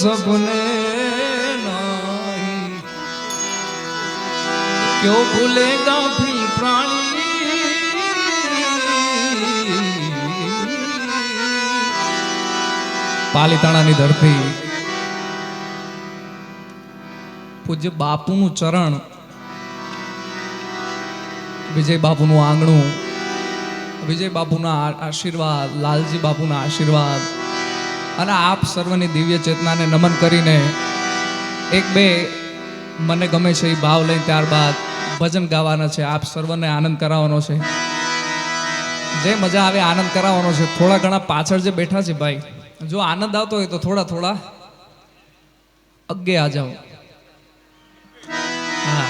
सपने नहीं, क्यों भूलेगा फिर प्राणी। પાલીતાણાની ધરતી, પૂજ્ય બાપુનું ચરણ, વિજય બાપુનું આંગણું, વિજય બાપુના આશીર્વાદ, લાલજી બાપુના આશીર્વાદ અને આપ સર્વની દિવ્ય ચેતનાને નમન કરીને એક બે મને ગમે છે એ ભાવ લઈને ત્યારબાદ ભજન ગાવાના છે. આપ સર્વને આનંદ કરાવવાનો છે, જે મજા આવે આનંદ કરાવવાનો છે. થોડા ઘણા પાછળ જે બેઠા છે ભાઈ, જો આનંદ આવતો હોય તો થોડા થોડા અગ્ગે આ જાઓ. હા,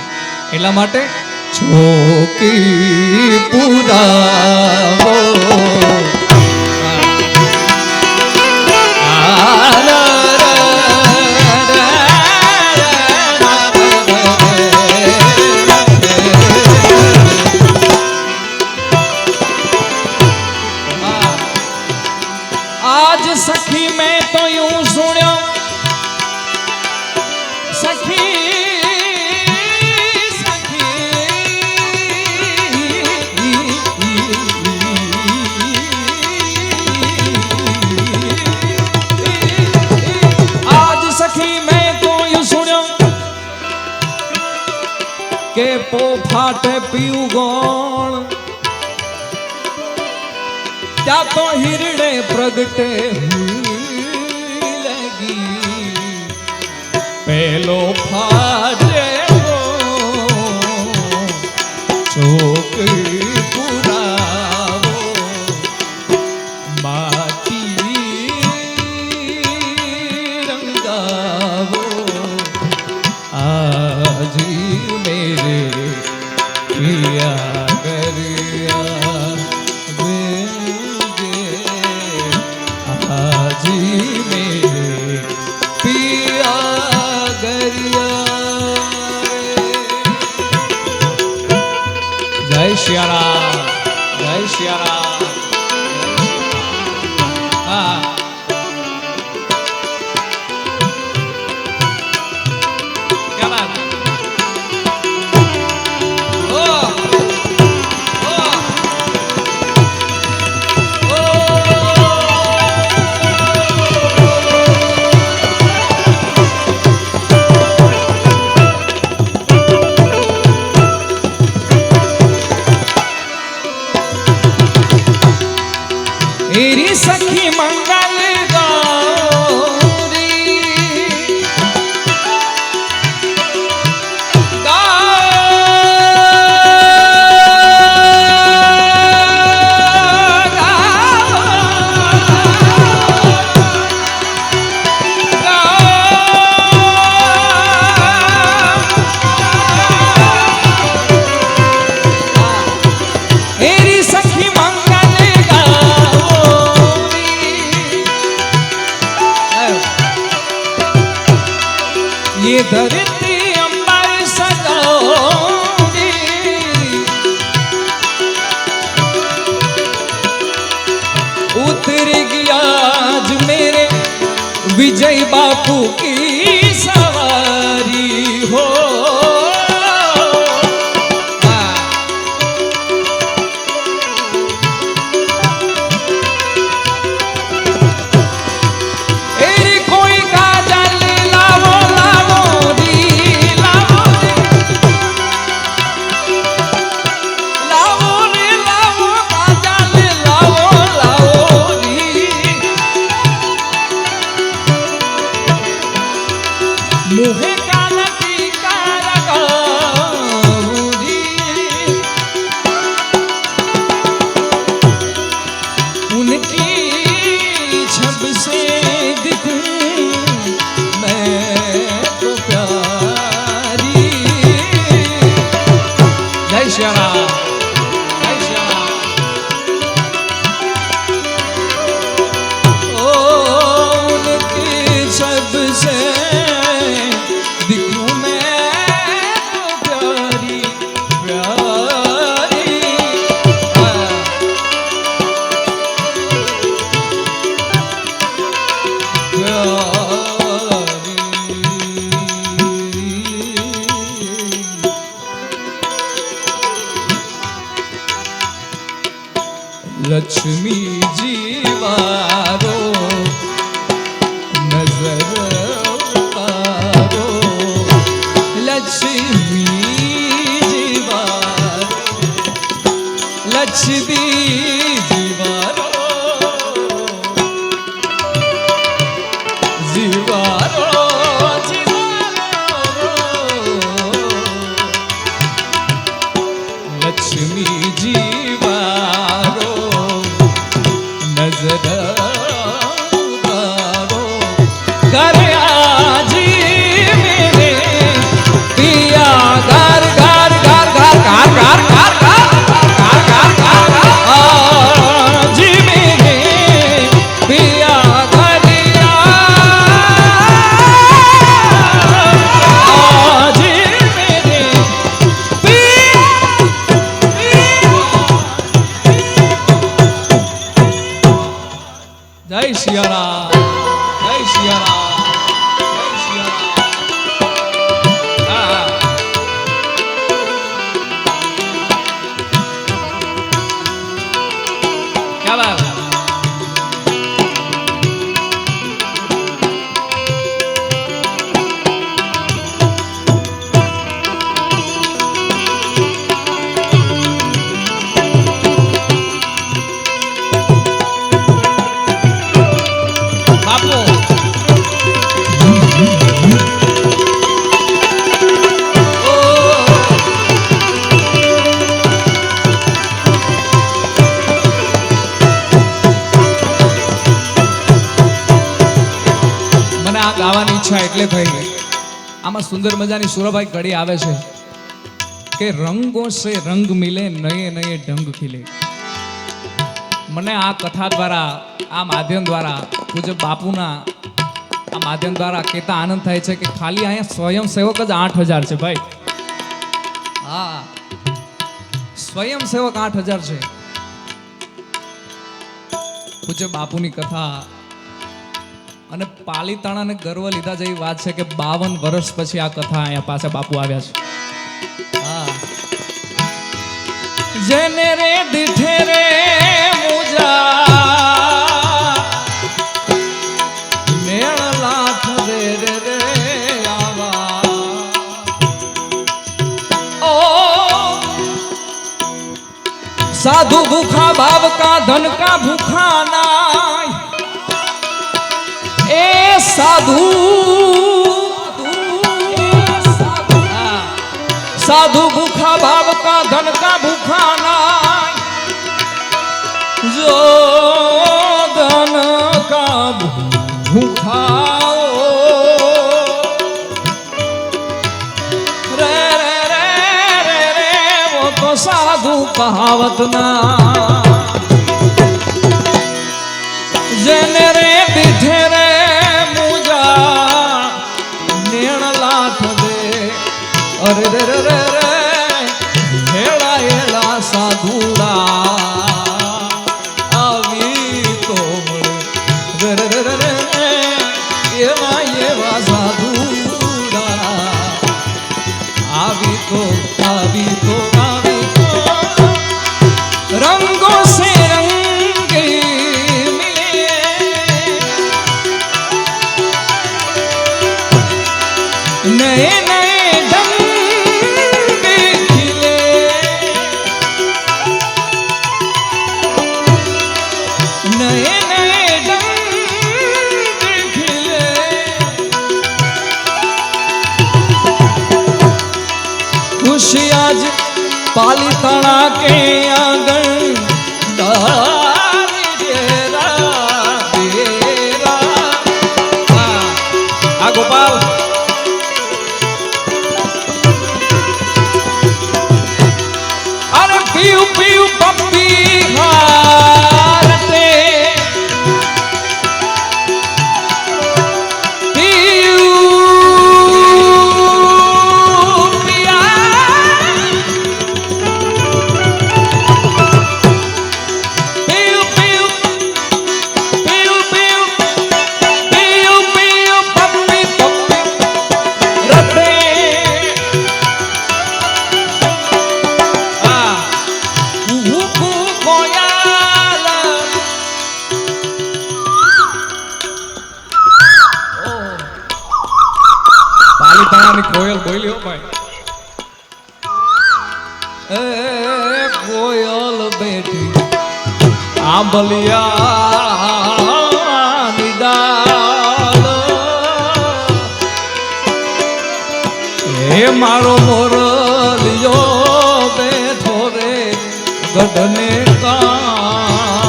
એટલા માટે ચોકી પુરાવો आज सखी मैं तो यूं सुन्यो सखी आज सखी मैं तो यूं सुन्यो के पो फाटे पीऊ गौण क्या तो हिरणे प्रगटे लगी पहलो फाटे चोक पुरावो माटी रंगावो आज मेरे किया गरिया जी मेरे पिया गरिया. जय सियाराम, जय सियाराम. हाँ, क्या बात. मेरी सखी मंगल गौरी मेरी सखी ये धरती अंबर सजाओगी उतर गया आज मेरे विजय बापू की सवारी हो. જય સિયારામ, જય સિયારામ, જય સિયારામ. હા. ક્યા બાત. ગાવાની ઈચ્છા એટલે થઈ ગઈ. આમાં સુંદર મજાની સુરાભાઈ કડી આવે છે કે રંગો સે રંગ મિલે નયે નયે ઢંગ ખીલે. મને આ કથા દ્વારા, આ માધ્યમ દ્વારા, પૂજ્ય બાપુના આ માધ્યમ દ્વારા કહેતા આનંદ થાય છે કે ખાલી અહીંયા સ્વયંસેવક જ 8000 છે ભાઈ. હા, સ્વયંસેવક 8000 છે. પૂજ્ય બાપુની કથા અને પાલીતાણાને ગર્વ લીધા જેવી વાત છે કે 52 વર્ષ પછી આ કથા અહીંયા પાસે બાપુ આવ્યા છે. હા. જેને રે દીઠે રે મુજા મેળ લાઠ રે રે રે આવા ઓ સાધુ ભૂખા ભાવ કા ધન કા ભૂખા નાય ए साधु साधु भूखा भाव का धन का भूखा नाय जो धन का भूखा रे रे रे रे रे वो तो साधु कहावत ना जने रे पीठे रे अरे रे रे रे रे हेला हेला साधुड़ा आवी तो रे रे रे रे रे एवा साधुड़ा आवी तो आवी तो आवी तो रंगों से रंग मिले नए आज पालीताना के आंगन गोपाल अरे पीऊ पीऊ पप्पी हारते कोयल बोली हो भाई ए कोयल बेटी आंबलिया निडाल हे मारो मोरलियो बेठो रे गढ़ने कांग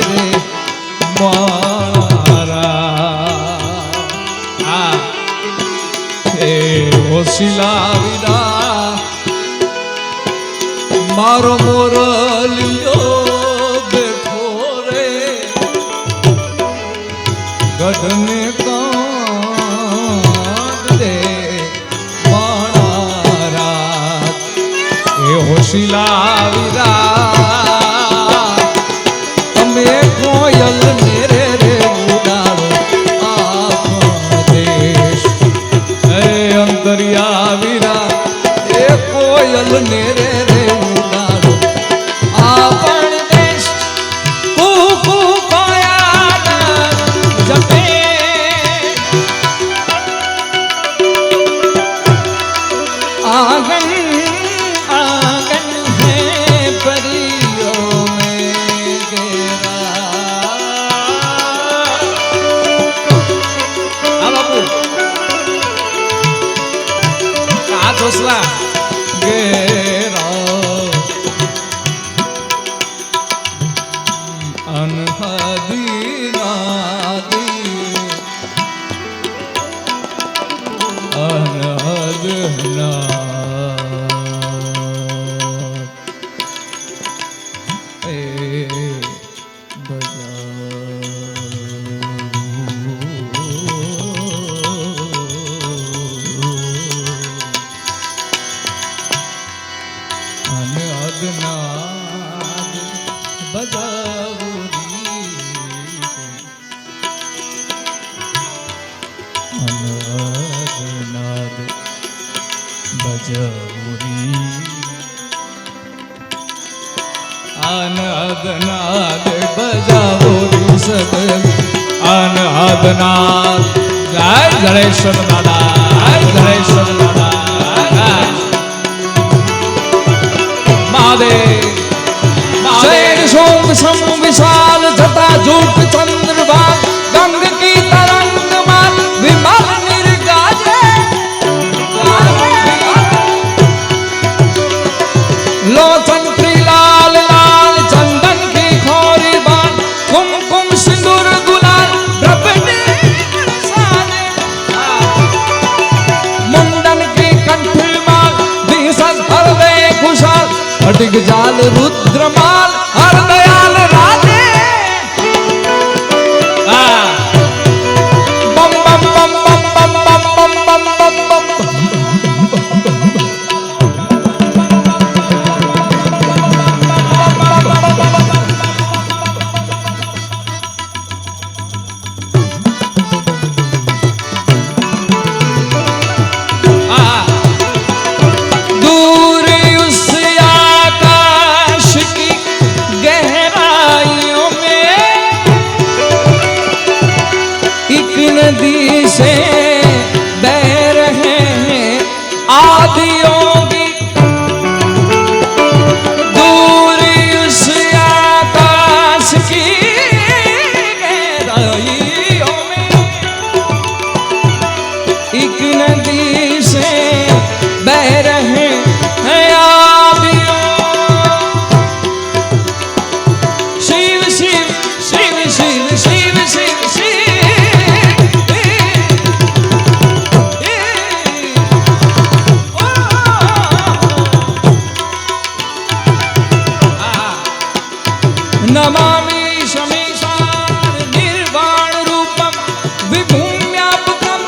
रे शिला विदा मारो मोरलियो बेठो रे गढ़ने कांग रे मारा ए होशिला विदा तमे कोयल मेरे સોસલા ઘેરા અનહદી નાદી અનહદ અનહદનાદ બજાવો સગલ અનહદનાદ જય જળેશ્વર દાદા જય જળેશ્વર દાદા મહાદેવ શેર શોક સમ વિશાલ જટા જૂટ ચંદ્રભાગ ગંગ કી તરંગ માલ વિમલ નિર્ગાજે લોચન ત્રિલાલ લાલ ચંદન की खोरी बाल कुमकुम सिंदूर गुलाल द्रपटे बरसाने मुंडन की कंठ माल विसद हृदय खुशाल अटिक जाल रुद्रमाल हर दयाल राधे बम बम बम बम बम बम बम बम बम नदी से बह रहे हैं आदियों की दूरी उस आकाश की गहराइयों में एक नदी से बह रहे हैं आदियों शिव शिव शिव शिव शिव शिव शिव नमामि शमीशान निर्वाण रूपम विभुं व्यापकम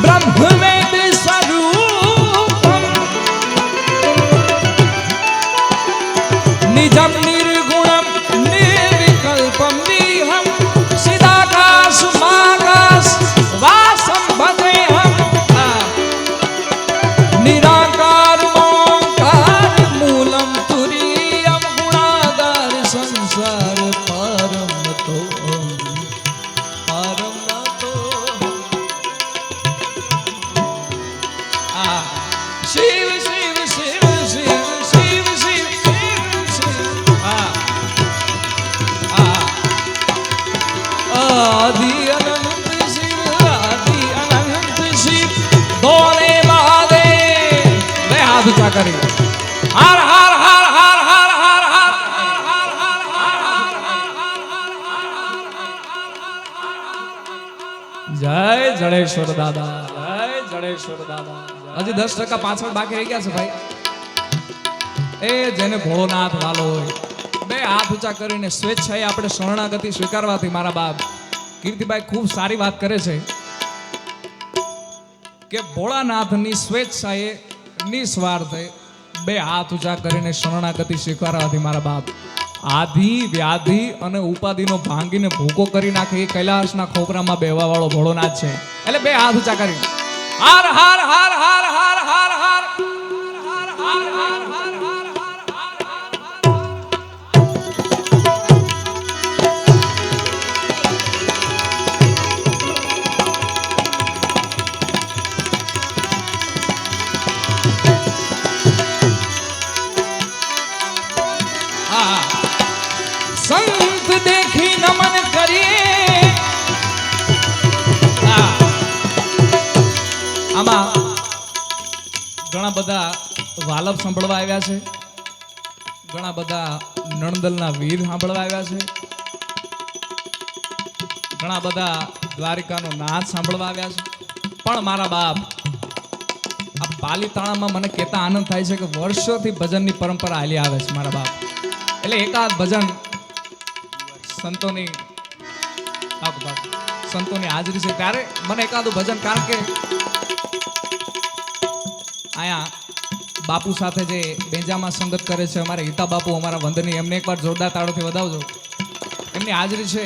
ब्रह्मवेद स्वरूपम निजं निर्गुणं निर्विकल्पं निहं चिदाकाशमाकाश वासं भजेऽहं निराकार ओंकार मूलं तुरीयं गुणागार संसार शिव शिव शिव शिव शिव शिव शिव आदि अनंत शिव बोले महादेव वे हाथ ऊंचा करें हर हर हर हर हर हर हर जय जड़ेश्वर दादा जय जड़ेश्वर दादा હજી 10% પાછળ બાકી રહી ગયા છે ભાઈ એ જેને ભોળોનાથ વાલો હોય બે હાથ ઊંચા કરીને સ્વેચ્છાએ આપણે શરણાગતિ સ્વીકારવાથી મારા બાપ કીર્તિભાઈ ખૂબ સારી વાત કરે છે કે ભોળાનાથની સ્વેચ્છાએ નિસ્વાર્થે બે હાથ ઊંચા કરીને શરણાગતિ સ્વીકારવાથી મારા બાપ આધિ વ્યાધિ અને ઉપાધિનો ભાંગીને ભૂકો કરી નાખે એ કૈલાસના ખોપરામાં બેવા વાળો ભોળોનાથ છે એટલે બે હાથ ઊંચા કરી હર હર હર હર હર હર હર હર હર संत देखी नमन करिए आमा ઘણા બધા વાલપ સાંભળવા આવ્યા છે, ઘણા બધા નણદલના વીર સાંભળવા આવ્યા છે, ઘણા બધા દ્વારિકાનો નાદ સાંભળવા આવ્યા છે. પણ મારા બાપ, આ પાલીતાણામાં મને કહેતા આનંદ થાય છે કે વર્ષોથી ભજનની પરંપરા હાલી આવે છે મારા બાપ. એટલે એકાદ ભજન સંતોની સંતોની હાજરી છે ત્યારે મને એકાદું ભજન, કારણ કે અહીંયા બાપુ સાથે જે બેંજામાં સંગત કરે છે અમારે હિતા બાપુ, અમારા વંદની, એમને એકવાર જોરદાર તાળોથી વધાવજો. એમની હાજરી છે,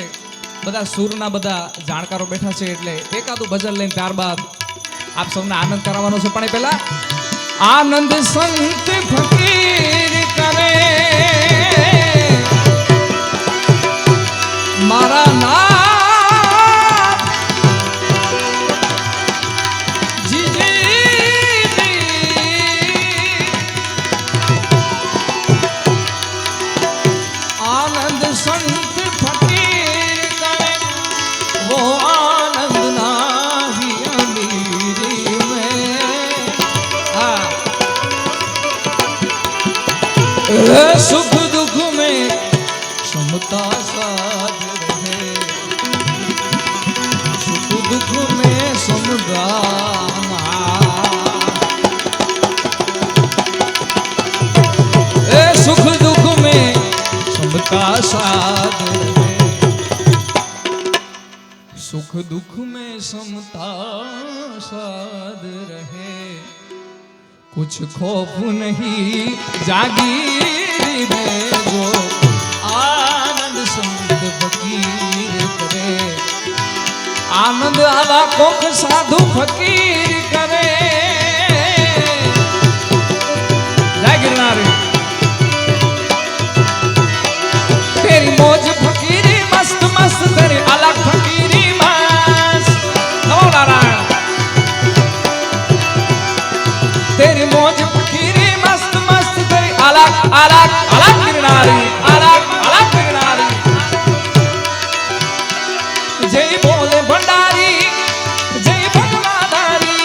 બધા સૂરના બધા જાણકારો બેઠા છે, એટલે એકાદું ભજન લઈને ત્યારબાદ આપ સૌને આનંદ કરાવવાનો છે. પણ એ પહેલા આનંદ સંત ફકીર કરે મારા નાથ જીજી, આનંદ સંત ફકીર કરે वो आनंद नाही अमीरी में, सुख दुख में समता साथ रहे, सुख दुख में समता, सुख दुख में समता साथ रहे, सुख दुख में समता साध रहे, कुछ खौफ नहीं जागीर में जो आनंद संत फकीर करे, आनंद आला कोक साधु फकीर करे. जय गिरनारी. तेरी मौज फकीरी मस्त मस्त, तेरी अलग फकीरी तेरी मौज फकीरी मस्त मस्त, तेरी अलग अलग अलग गिरनारी, अलग अलग गिरनारी. जय बोले भंडारी, जय भगवाधारी,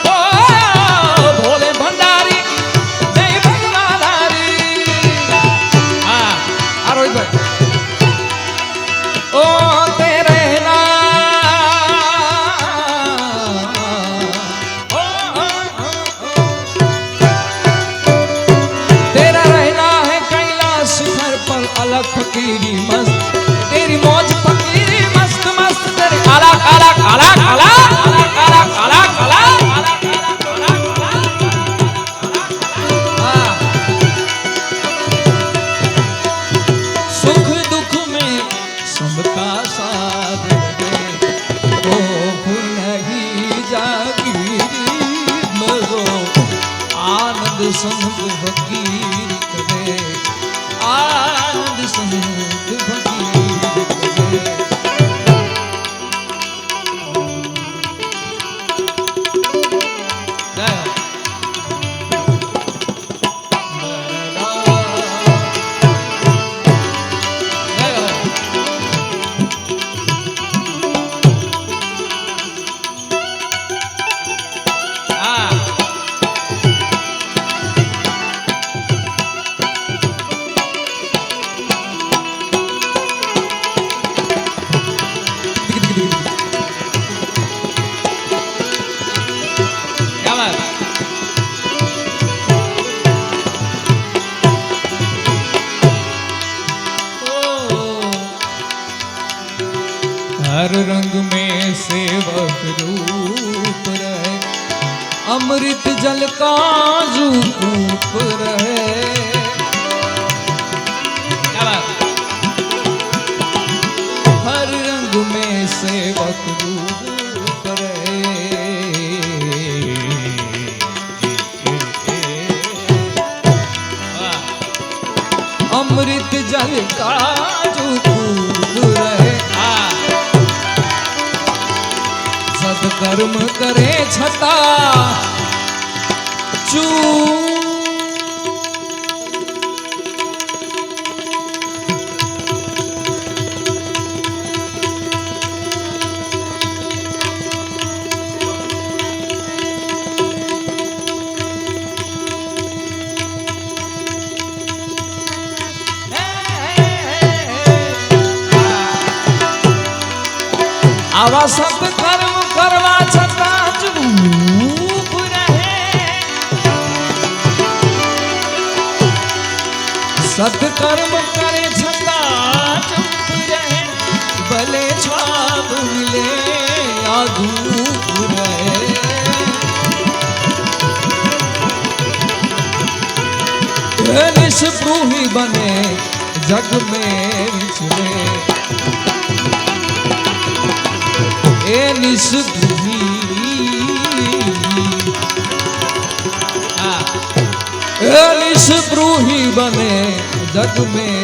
ओ भोले भंडारी, जय भगवाधारी. हाँ रोहित भाई, ओ तेरे अलग फकीरी मस्त, तेरी मौज फकीरी मस्त मस्त, तेरी अलग अलग अलग अलग अलग अलग अलग अलग. सुख दुख में समता साध रहे, खौफ नहीं जागीरी मरो, आनंद संत फकीर करे, आनंद संत फकीर करे. हर रंग में सेवक रूप रहे, अमृत जल का कूप रहे. हर रंग में सेवक रूप रहे, अमृत जल का कूप रहे. सत्कर्म करे छता चू આ સત્કર્મ કરવા છતાં ચૂપ રહે, સત્કર્મ કરે છતાં ચૂપ રહે, ભલે છાપ મિલે આ ધૂપ રહે. નિષ્પૃહી બને જગ में विचरे, ए निष्पृही बने जग में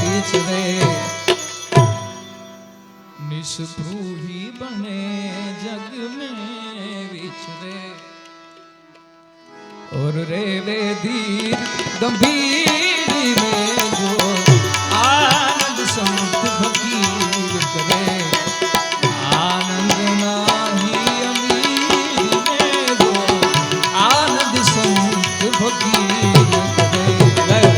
विचरे, निष्पृही बने जग में विचरे. और रेवे धीर गंभीर में जो आनंद संत फकीर करे, आनंद नाही अमीर में जो आनंद संत फकीर करे.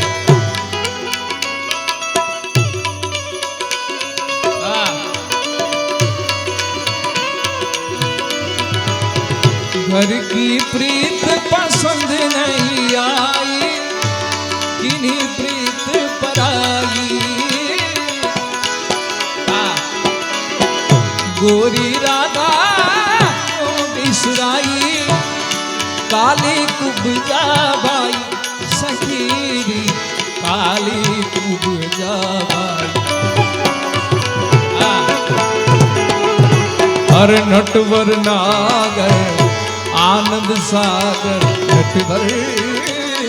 घर की प्रीत पसंद नहीं आई, किन्हीं प्रीत पराई. गोरी राधा बिसराई, काली कुब्जा भाई सखीरी, काली कुब्जा भाई. हर नटवर नागर आनंद सागर, नटवर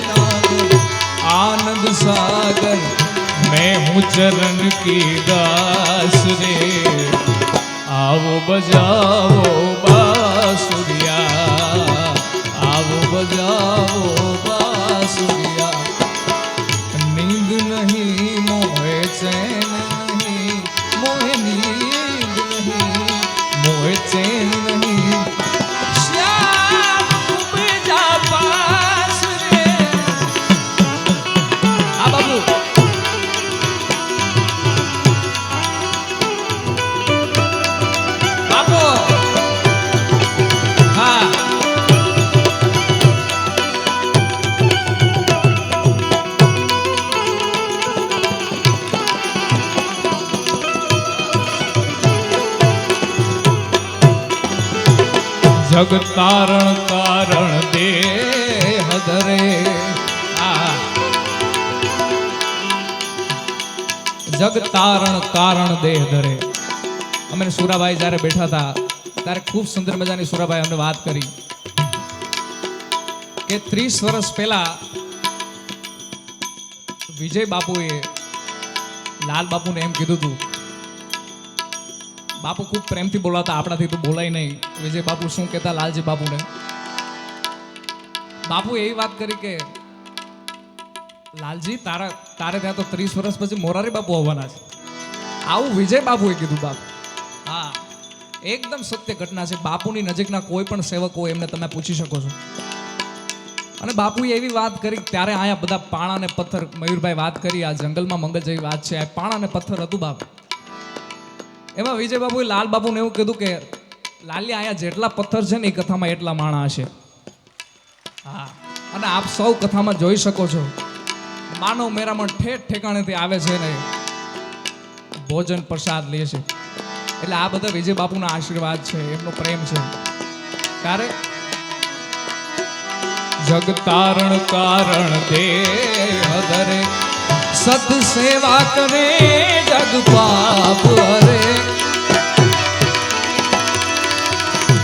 नागर आनंद सागर, मैं हूँ चरण की दास रे, आओ बजाओ बांसुरिया, आओ बजाओ बांसुरिया. नींद नहीं मोहे चैन नहीं, मोहे नींद नहीं मोहे चैन नहीं, श्याम कुब्जा पास रे. आ बाबू बाबू हाँ जग तारण कारण देह धरे. જગ તારણ કારણ દેહ ધરે. અમે સુરાભાઈ જ્યારે બેઠા હતા ત્યારે ખૂબ સુંદર મજાની સુરાભાઈ અમને વાત કરી કે 30 વર્ષ પહેલા વિજય બાપુએ લાલ બાપુને એમ કીધું હતું. બાપુ ખૂબ પ્રેમથી બોલાતા, આપણાથી તો બોલાય નહીં. વિજય બાપુ શું કહેતા લાલજી બાપુને? બાપુ એવી વાત કરી કે લાલજી તારે ત્યાં તો 30 વર્ષ પછી મોરારી બાપુ આવવાના છે. આવું વિજય બાપુએ કીધું. બાપુ હા એકદમ સત્ય ઘટના છે. બાપુની નજીકના કોઈ પણ સેવક હોય એમને તમે પૂછી શકો છો. અને બાપુએ એવી વાત કરી ત્યારે અહીંયા બધા પાણા ને પથ્થર, મયુરભાઈ વાત કરી આ જંગલમાં મંગલ જેવી વાત છે, આ પાણા ને પથ્થર હતું બાપુ. એમાં વિજય બાપુએ લાલ બાપુને એવું કીધું કે લાલી અહીંયા જેટલા પથ્થર છે ને એ કથામાં એટલા માણા હશે. હા અને આપ સૌ કથામાં જોઈ શકો છો માનવ મેરામણ ઠેઠ ઠેકાણેથી આવે છે ને ભોજન પ્રસાદ લે છે. એટલે આ બધા વિજય બાપુના આશીર્વાદ છે, એમનો પ્રેમ છે. ત્યારે જગ તારણ કારણ દેહ ધરે, સત સેવા કરે જગ પાપ હરે.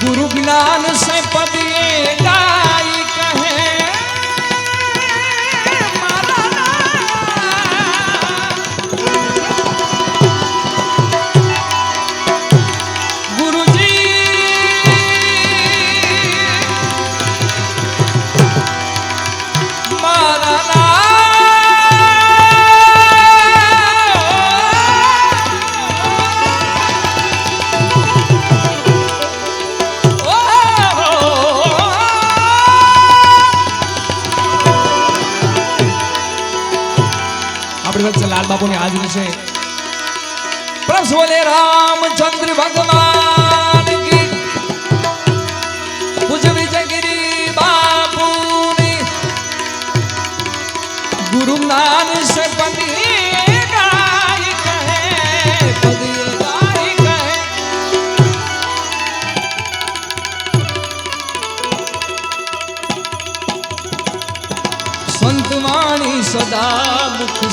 ગુરુ જ્ઞાન સે પદિએ ગાય કહે, આપણી વચ્ચે લાલ બાપુની હાજરી છે. પ્રભુ બોલે રામચંદ્ર ભગવાન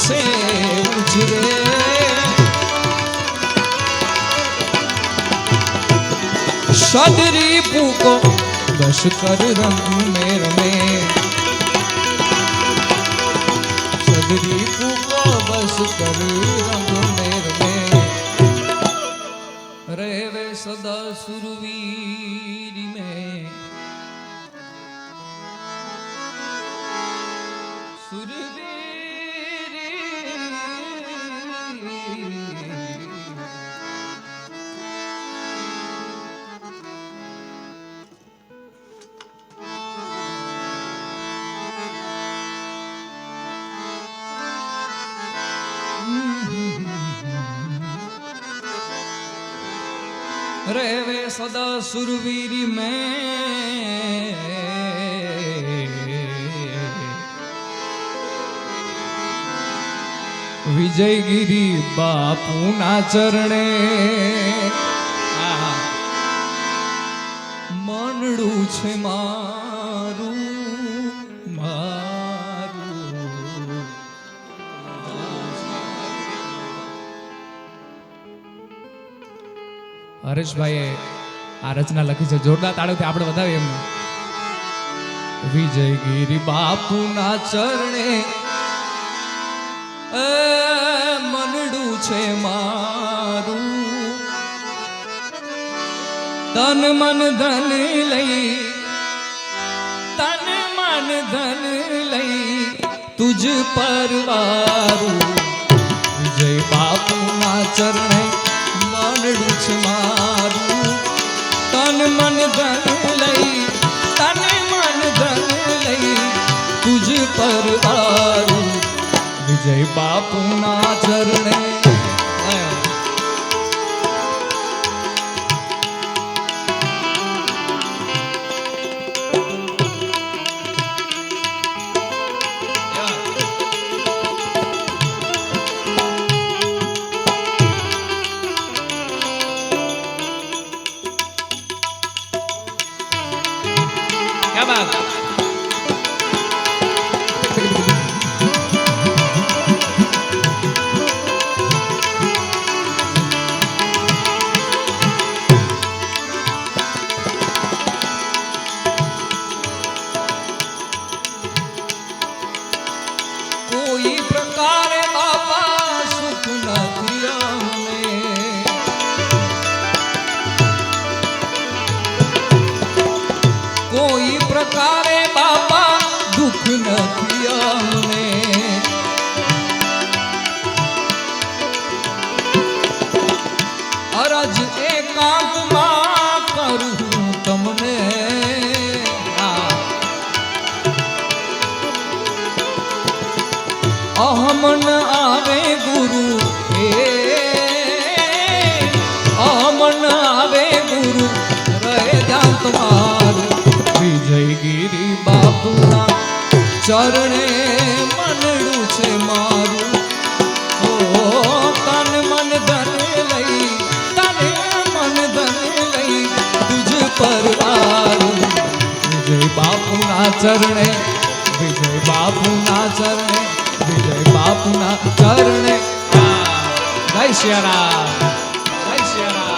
से उजरे सदरीपू को बस कर रंग में रमे सदरीपू को बस कर रंग में रमे रहे सदा सुरवीर में रेवे सदा सुरवीरी में विजयगिरी बापू ना चरणे मनडू छे मारू मारू હરેશભાઈએ આ રચના લખી છે જોરદાર તાળીઓથી આપણે વધાવીએ એમને વિજયગીરી બાપુના ચરણે મનડું છે મારું તન મન ધન લઈ તન મન ધન લઈ તુજ પરવારું વિજય બાપુના ચરણે મનડું છે મારું તન મન ધન લઈ તન મન ધન લઈ તુજ પરવારું વિજય બાપુના ચરણે क्या बात कोई प्रकार बाबा सुख न दिया में कोई प्रकारे बाबा दुख न दिया में अरज एकांत मां करूं तमने अहमन आवे गुरु अहमन आवे गुरु रहे ध्यान तुम्हारू विजयगिरी बापूना चरणे मनडू छे मारू ओ तन मन धन लई तन मन धन लई तुझ परवारू विजय बापूना चरणे विजय बापूना चरणे विजय बापूना चरणे जय सियाराम जय सियाराम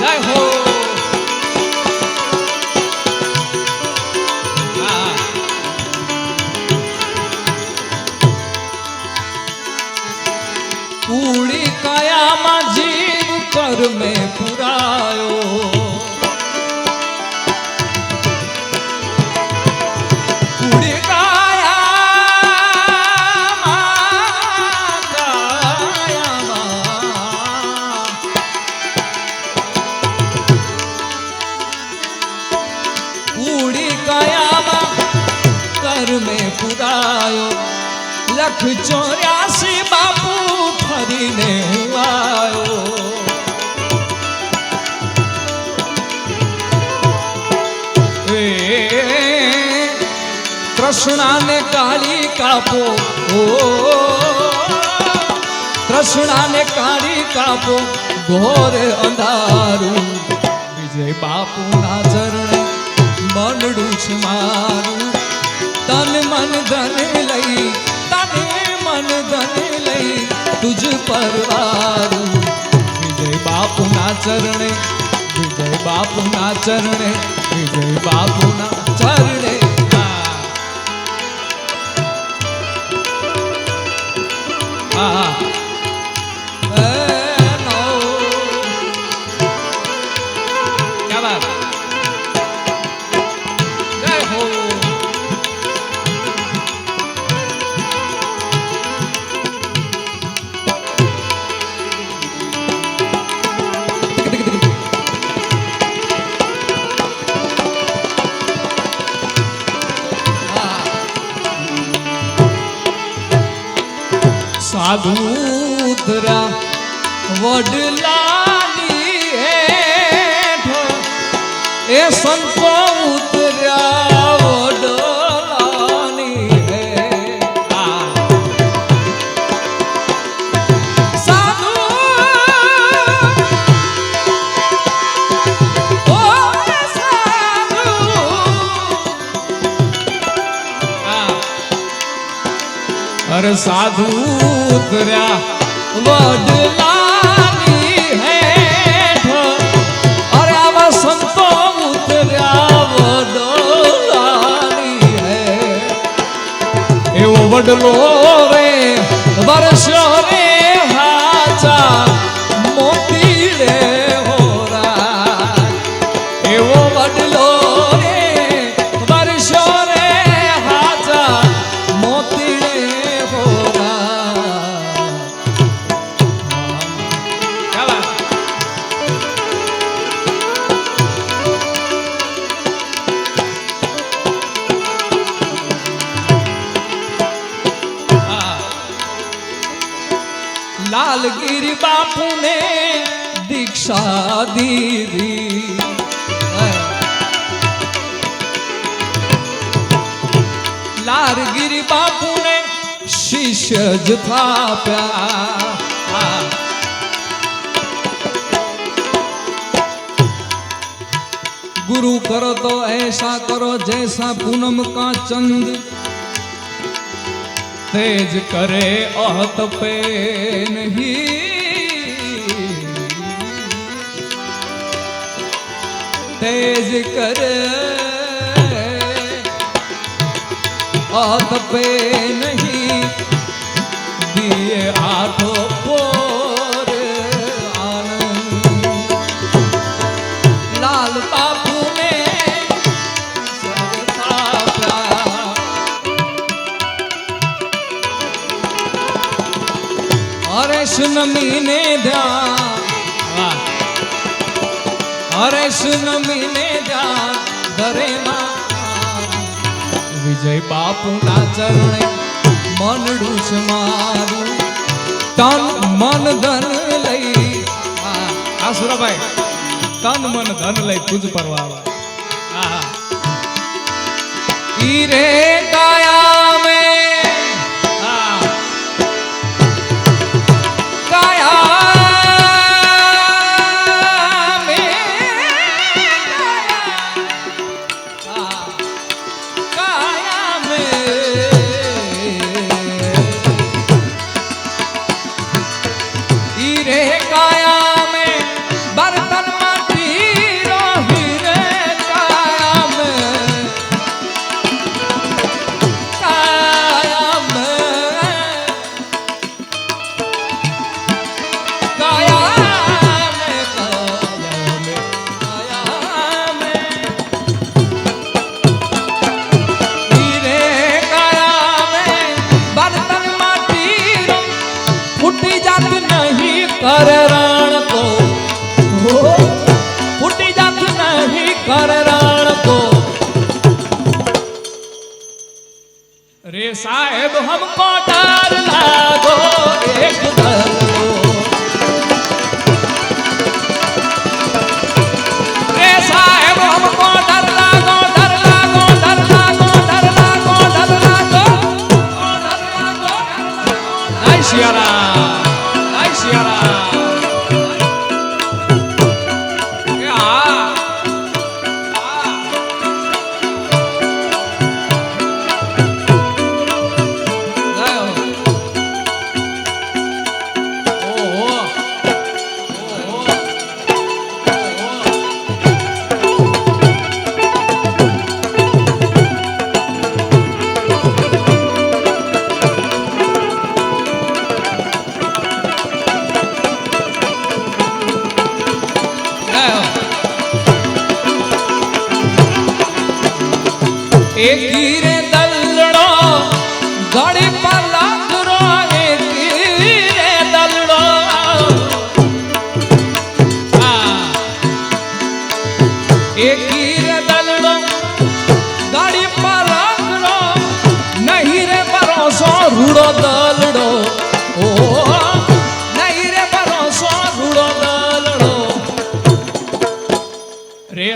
जय हो पूरी काया मा जीव कर में पुरायो पूरी काया मा पूरी काया मा कर में पुरायो लख 84 बापू फरीने आयो તૃષ્ણાને કાળી કાપો, ઓ તૃષ્ણાને કાળી કાપો, ઘોર અંધારું. વિજય બાપુના ચરણે મનડું છે મારું. તન મન ધન લઈ, તને મન ધન લઈ તુજ પરવારું. વિજય બાપુના ચરણે, વિજય બાપુના ચરણે, વિજય બાપુના ચરણે. क्या बात, जय हो. સાધુ ઉતરા વડલાની હેઠ, એ સંતો ઉતર્યા વડલાની હેઠ. સાધુ ઓ સાધુ, અરે સાધુ ઉતર્યા વડલાની હેઠ, અરે આવા સંતો ઉતર્યા વડલાની હેઠ. એવો વડલો રે વર્ષો રે હાચા મોતી રે હોરા. એવો વડલો રે વર્ષો રે હાચા મોતી રે હોરા. લાલગીરી બાપુને દીક્ષા દીધી, લાલગીરી બાપુને શિષ્ય જ થાપ્યા. गुरु करो तो ऐसा करो जैसा पूनम का चंद, तेज करे आहत पे नहीं, तेज करे आहत पे नहीं, दिए आठों पोर आनंद. लाल बापू ने अरे सुनमी ने ध्यान, अरे सुनमी ने ध्यान धरे मां. विजय बापू ना चरणे मनडું છે મારું. તન મન ધન લઈ, આ સુરાભાઈ તન મન ધન લઈ તુજ પરવાળા. ઈ રે કાયા મે, कर रण को फूटी जात नहीं कर रण को. रे साहेब हमको डर लागो एक डर को, रे साहेब हमको डर लागो डर लागो डर लागो डर लागो डर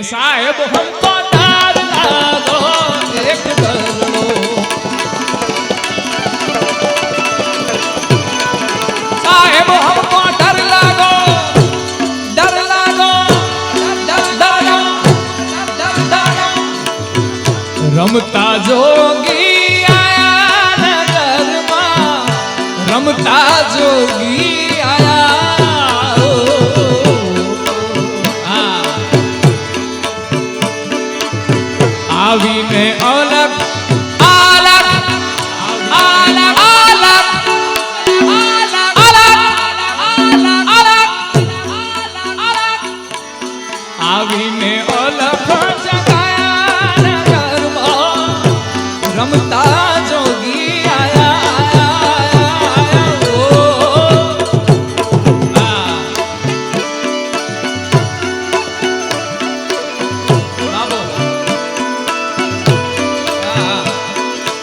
साहेब हमको डर लागो एक गरड़ो साहेब हमको डर लागो डर लागो रमता जोगी आया नगर में रमता जोगी आया आवीने अलग अलग अलग अलग अलग अलग अलग आवीने अलग जगाया नगर में रमता जोगी आया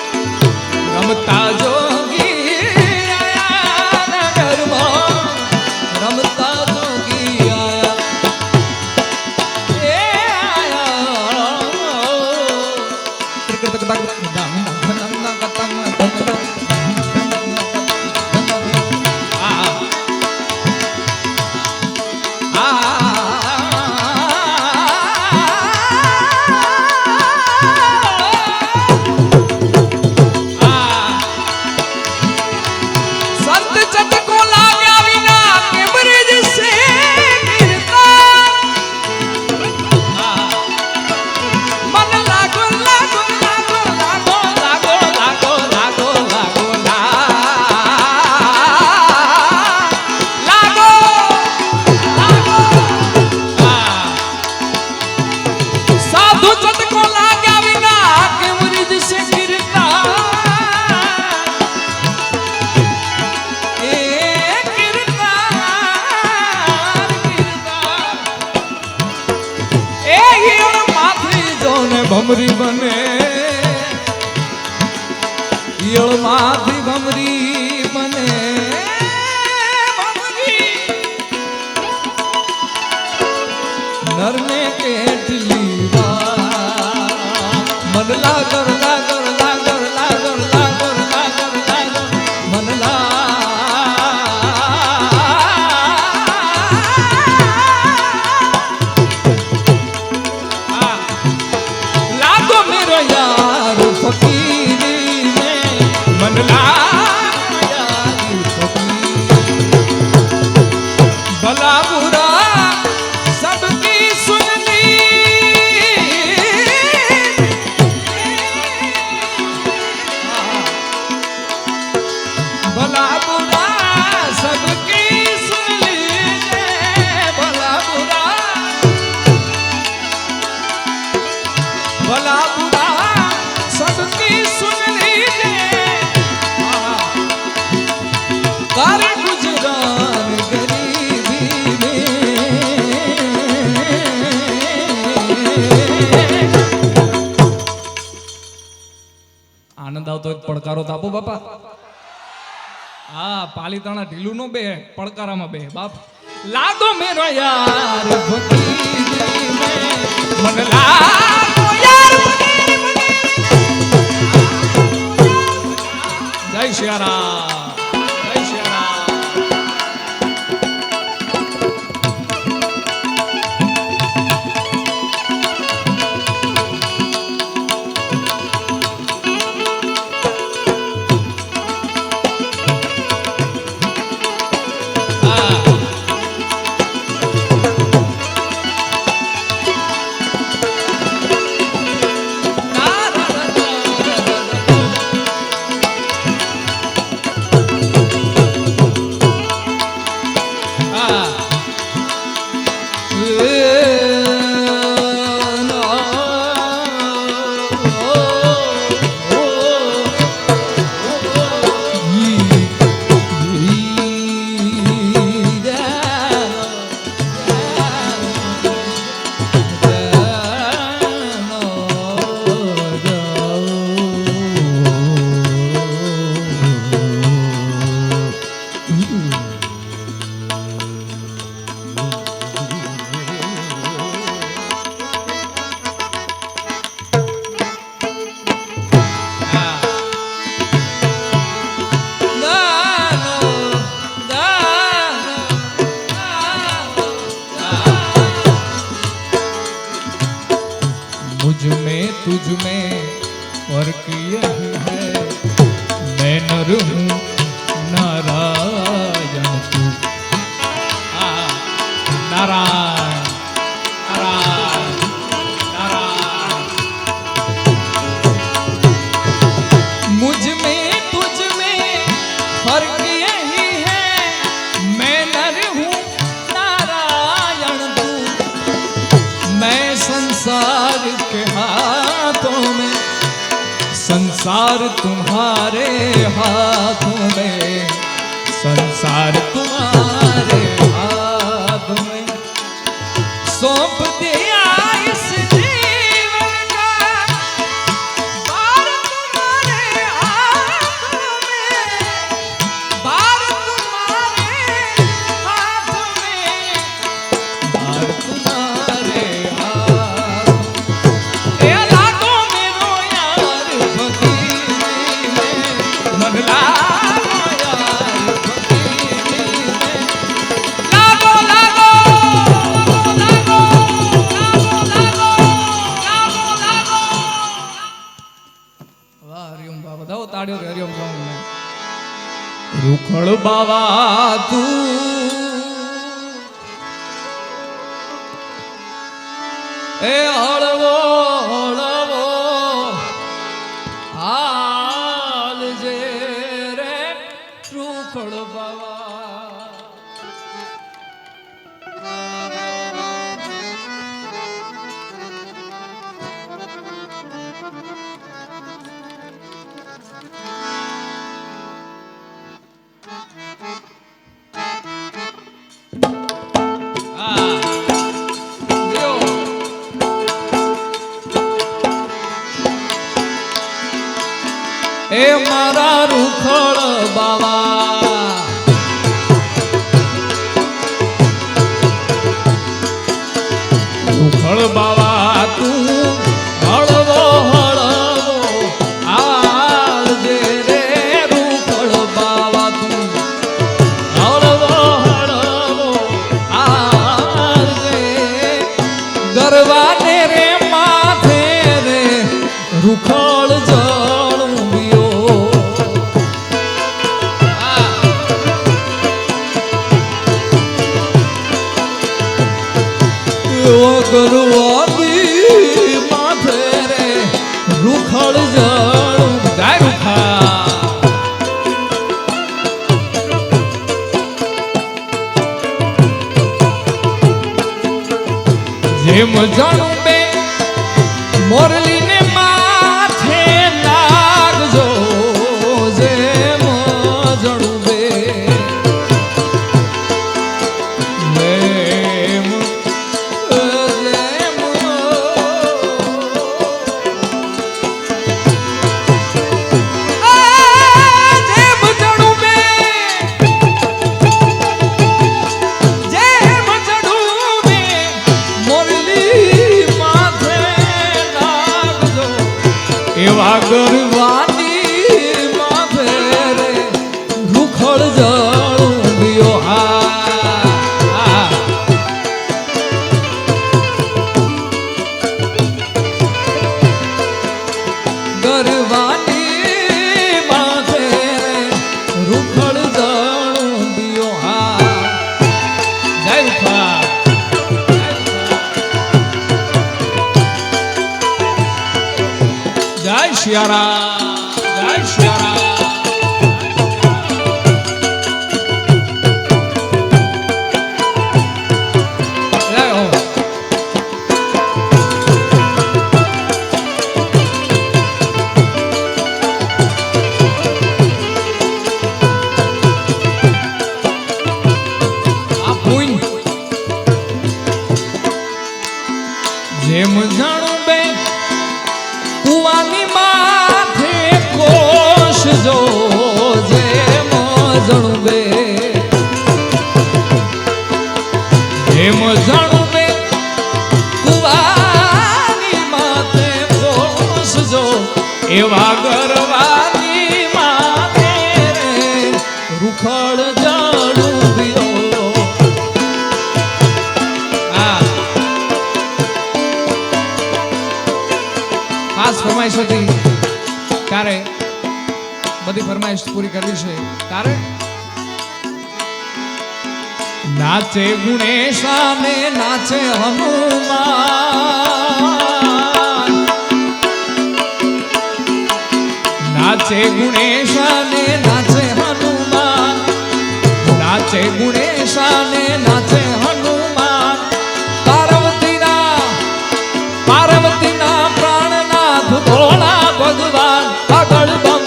रमता जोगी आया नगर में रमता जोगी आया ए आया भमरी बने ईड़ माथी भमरी बने भमरी नर में केटली मन लागर लागर लागर लागर लागर लागर लागर मन यार फकीरी में मन यार भला बुरा सबकी सुन ली भला बुरा सबकी सुन लीजिए भला बुरा भला बुरा सबकी सुन लीजिए कर गुजरान गरीबी में आनंद आवतो एक પડકારો તો આપો બાપા હા પાલીતાણા ઢીલું નો બે પડકારામાં બે બાપ લાગો મેરો યાર ફકીરી મે મન લાગો યાર જય સિયારામ જય સિયારામ नर हूँ नारायण तू नारायण नारायण नारायण। मुझ में तुझ में फर्क यही है, मैं नर हूँ नारायण तू। मैं संसार के हाथों में, संसार तुम्हारे हाथों में, संसार तुम्हारे हाथों में। सौंप दिया इस जीवन का भार तुम्हारे हाथों में, भार तुम्हारे हाथों में, भार तुम्हारे हाथों में। ए लागो मेरो यार फकीरी में, मन लागो यार फकीरी में। लागो लागो लागो लागो लागो लागो। વાહ હરિઓમ બાબા, દાઓ તાળીઓ રે હરિઓમ ગાઉં મેં। રૂખડ બાવા તું એ હળવો હળવો હાલ જે રે રૂખડ બાવા। એ મારા રૂખડ બાવા, રૂખડ બાવા તું હળવો હળવો હાલ જે રે રૂખડ બાવા તું હળવો હળવો હાલ જે। ગરવાને રે માથે રે રૂખડ જળુંબિયો, ગરવાની માથે રે રૂખડ જળું જાય રૂખા। જેમ જણું બે મોરલીને માથે લાગજો, જેમ જણું બે જેમ એવા ગરવાની માથે રે રૂખડ જળુંબિયો। હા ગરવાની માથે રે રૂખડ જળુંબિયો। હા જય રૂખા। જય શિયારામ, જય શિયારામ। જય હો। આ પૂન જેમ જાણું બે કુવાની માથે ફરમાઈશ પૂરી કરવી છે તારે નાચે ગુણેશાને નાચે હનુમાન નાચે ગુણેશાને નાચે હનુમાન નાચે ગુણેશાને નાચે હનુમાન પાર્વતીના પ્રાણનાથ ભોળા ભગવાન અગળ બમ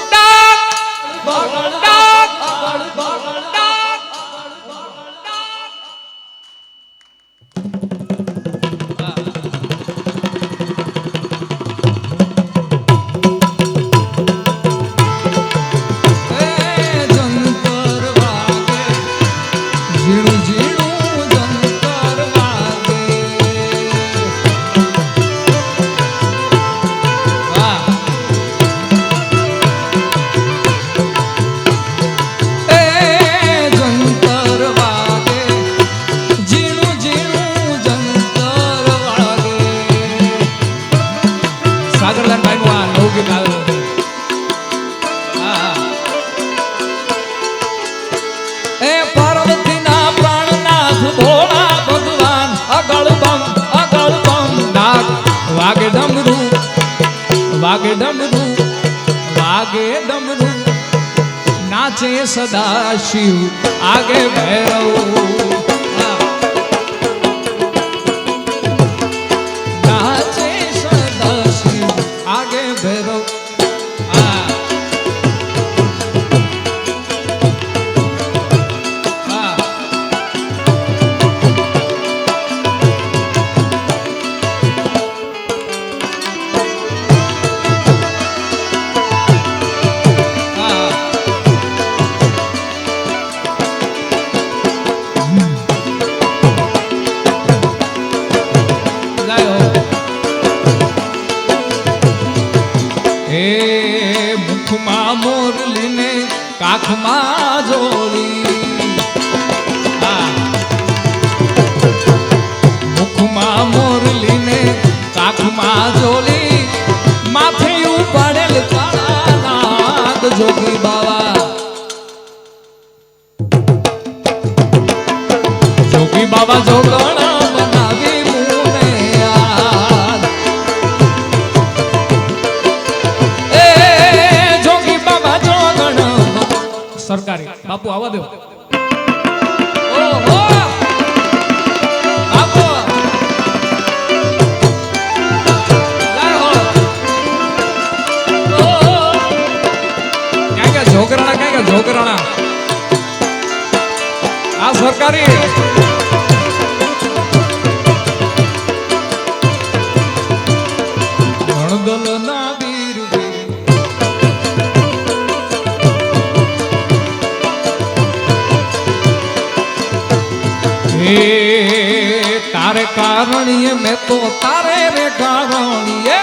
ડાક બગળ ડાક અગળ બગળ ડાક વાગે ડમરું નાચે સદા શિવ આગે ભૈરવ નાચે સદા શિવ આગે ભૈરવ મુખમાં મોરલીને કાખમાં જોડી મુખમાં મોરલીને કાખમાં જોલી માથે ઉપાડેલ કાળા નાગ જોગી બાવા જોગણા બનાવી મુને યાદ સરકારી બાપુ આવા દો ઓહો બાપુ લાય હો ક્યાં જોગરાણા આ સરકારી ગણદલ ના વીર તારે કારણીએ મેં તો તારે રે કારણીએ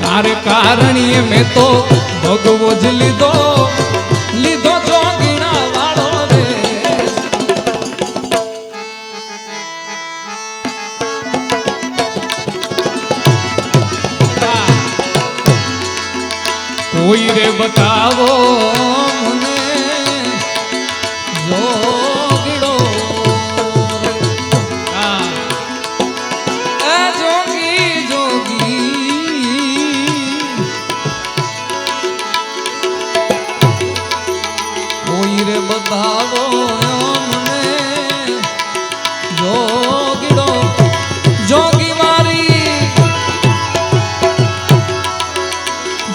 તારે કારણીએ મેં તો ભગવો જ લીધો જોગીના વાળો રે કોઈ રે બતાવો બતાવો અમને જોગીડો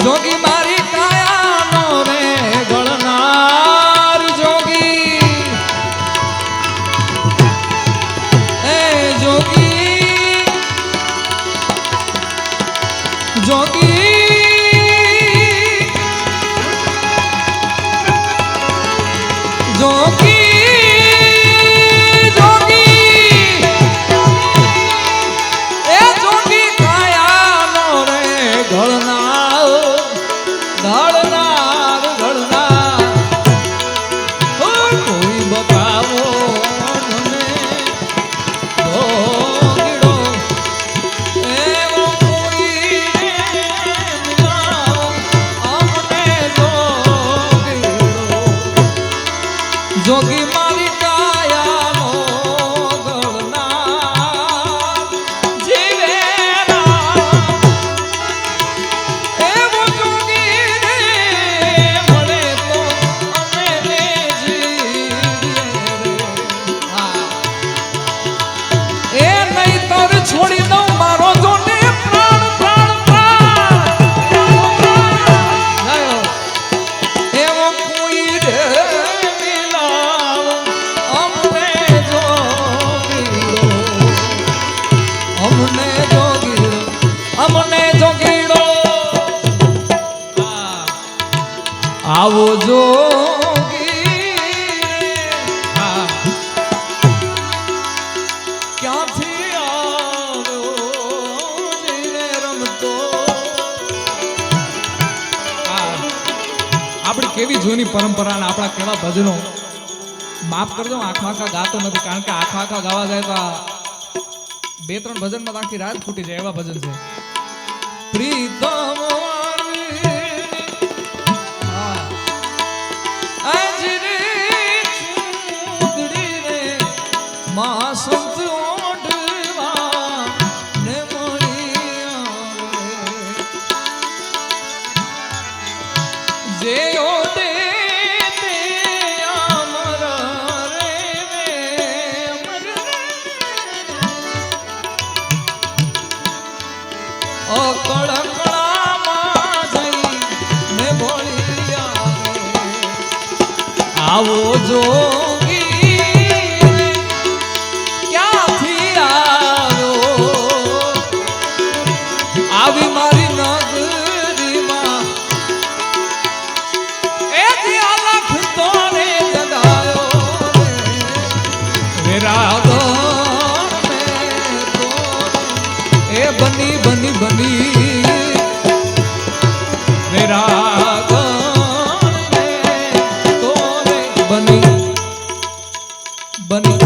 જોગી મારી કાયાનો રે ગળનાર જોગી એ જોગી કોઈ ને જોગીડો આવો જોગી ક્યાંથી આવ્યો જીને રમતો. આપણી કેવી જૂની પરંપરા અને આપણા કેવા ભજનો. માફ કરજો આખા ગાતો નથી, કારણ કે આખા ગાવા જાય તો 2-3 ભજનમાં આખી રાત ફૂટી જાય એવા ભજન છે. પ્રીતમ સંત ઓઢવા ને મળી જે ઓઢે તે અમર રે કળકળામાં જઈ ને બોલી આવો જો બની બની બની મેરા તોરે બની બની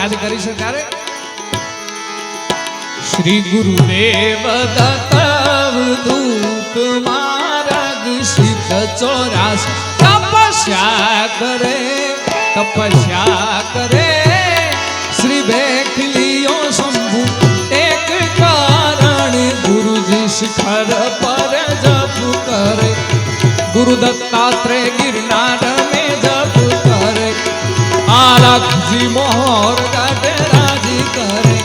યાદ કરી છે ત્યારે શ્રી ગુરુદેવ દત્ત ધૂપ માર્ગ શીખ 84 તપસ્યા કરે શ્રી બેખલીઓ શંભુ એક કારણ ગુરુજી શિખર પર જપ કરે ગુરુ દત્તાત્રેય ગિરનાર में जप करे आलखजी मोहर गाटे राजी करे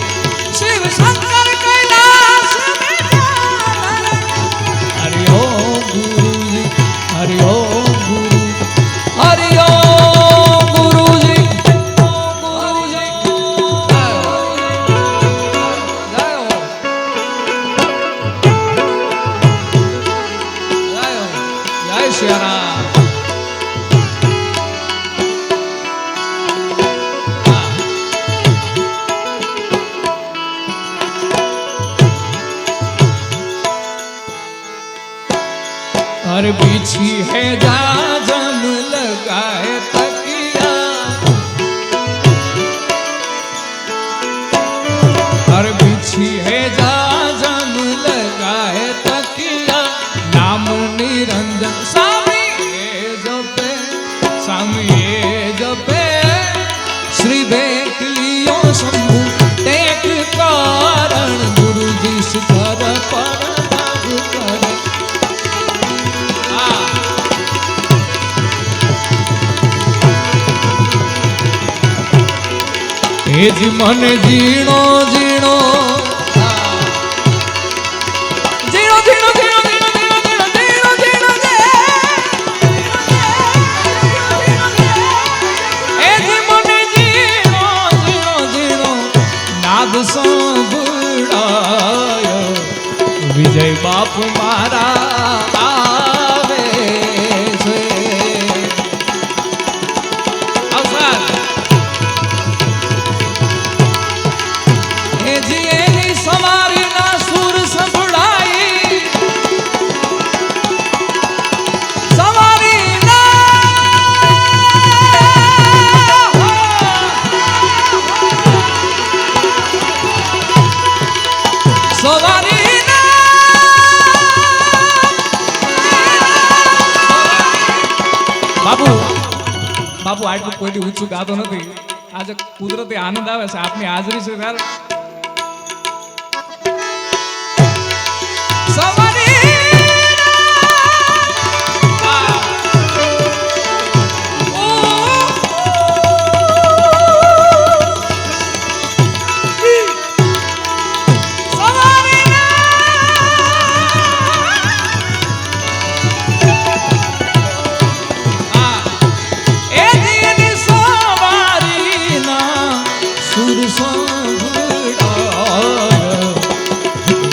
शिव शंकर कैलाश में हरि ओम गुरुजी हरि ओम गुरु हरि ओम गुरुजी गुरुजी जय श्री राम. हर बिछी है जाजम लगाए तकिया हर बिछी है जाजम लगाए तकिया नाम निरंजन स्वामी जपे श्री बेकलियो शंभु टेक कारण गुरुजी शिखर पर करे जी मन जीणो जीणो जीणो जीणो जीणो जीणो जीणो जीणो जीणो जी मन जीणो जीणो जीणो नाद संभळायो विजय बापू मारा आवे छे अवसर બાપુ આટલું કોઈથી ઊંચું ગાતો નથી. આજે કુદરતી આનંદ આવે છે આપની હાજરી છે ત્યારે.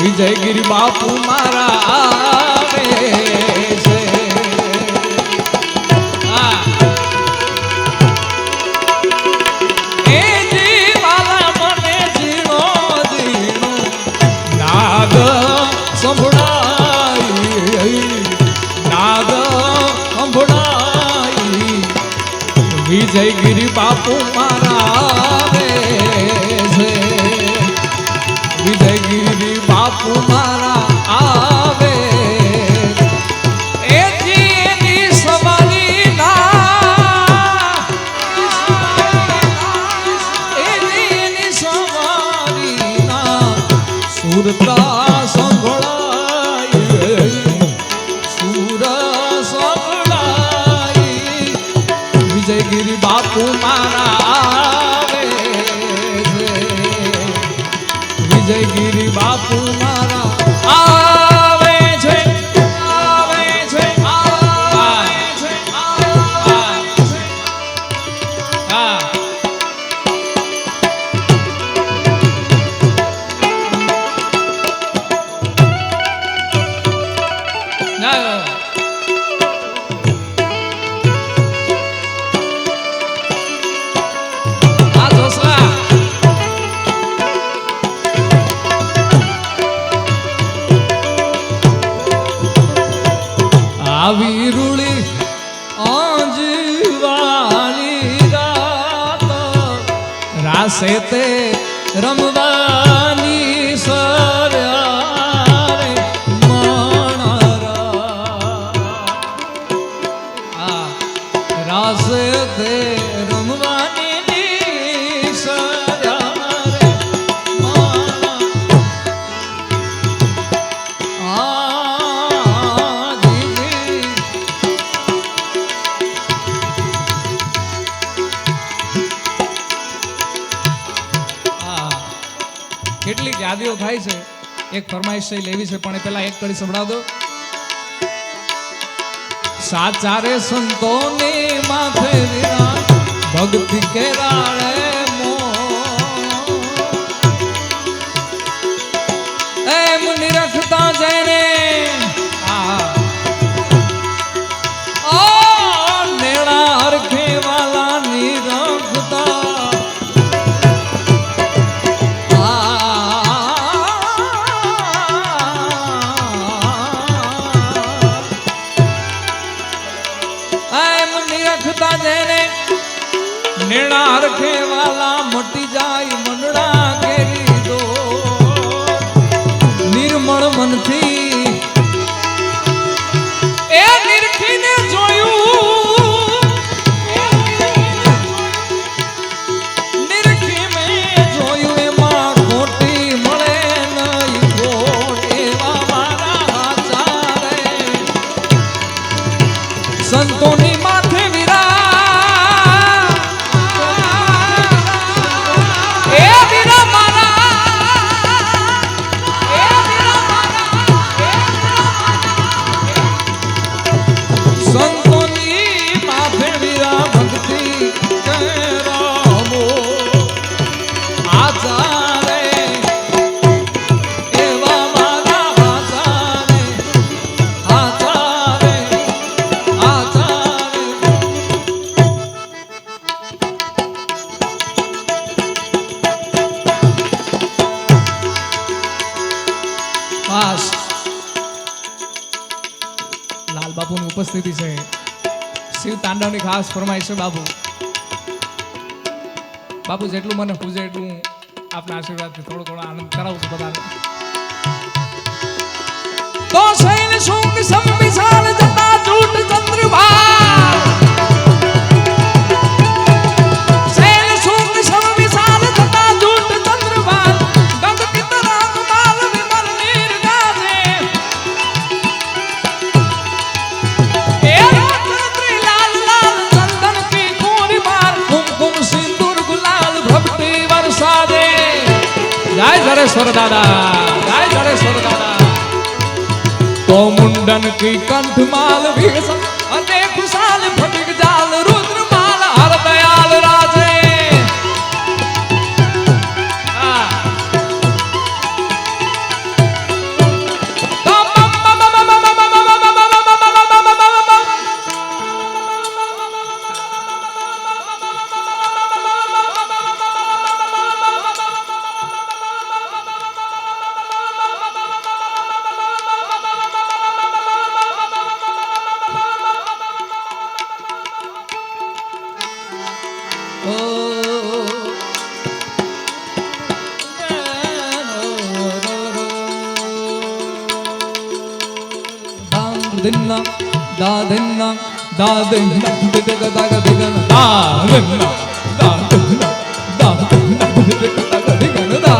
વિજયગીરી બાપુ મારા આવે છે. એ જીવાલા મને ઝીણો ઝીણો નાદ સંભળાઈ, નાદ સંભળાઈ. વિજયગીરી બાપુ મારા આવે છે. વિજયગીરી બાપુ મારા આવે. એની સવારી ના, એની સવારી ના સુરતા સંભળાય, સુર સંભળાય. વિજયગીરી બાપુ મારા આવે છે. વિજયગીરી બાપુ મારા આવે છે, આવે છે, આવે છે, આવે છે. હા આવી રૂળી આંજવાળી રાત, રાસે તે રમવાની સર્યારે મણરા. રાસે તે રમવાની સર્યારે કેટલીક યાદીઓ થાય છે. એક ફરમાઈશ લેવી છે પણ એ પહેલા એક કડી સંભળાવ દો. સાચારે સંતોની માથે વિરા ભક્તિ કેરાળે મો, એમ નિરખતા જઈને નેણા હરખે વાલા નિરખતા. નેણા હરખે વાલા મટી જાય મંડળા કેરી દો. નિર્મળ મનથી એ નિરખીને જોયું, નિરખી મેં જોયું એમાં ખોટી મળે નહીં ખોટ. એવા મારા આચારે સંતોની માથે વિરા લાલ બાપુની ઉપસ્થિતિ છે. શિવ તાંડવની ખાસ ફરમાઈશ છે. બાપુ બાપુ જેટલું મને પૂજે એટલું આપના આશીર્વાદથી થોડો થોડો આનંદ કરાવું છું બધાને. તો શૈલ શુંગ સમ વિશાલ જટા જૂટ ચંદ્રભા जड़ेश्वर दादा, जय जड़ेश्वर दादा। तो मुंडन की कंठमाल भीषण अनेक खुशाल फटिक जाल रुद्रमाल हर दयाल राजे। Dinna, da dinna, da dinna, diga daga diga da dinna, da dinna, da dinna, diga daga diga da.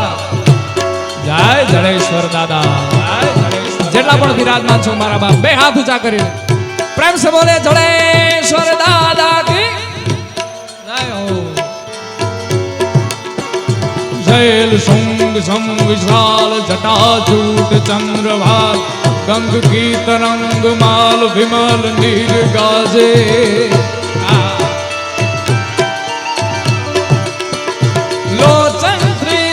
जय जड़ेश्वर दादा, जय जड़ेश्वर। जेटला पण विराजमान छो मारा बाप, बे हाथ ऊंचा करीने प्रेम से बोले जड़ेश्वर दादा की जय हो। शैल शुंग संग विशाल जटाजूट चंद्रभाग गंग की तरंग माल विमल नीर गाजे। लोचन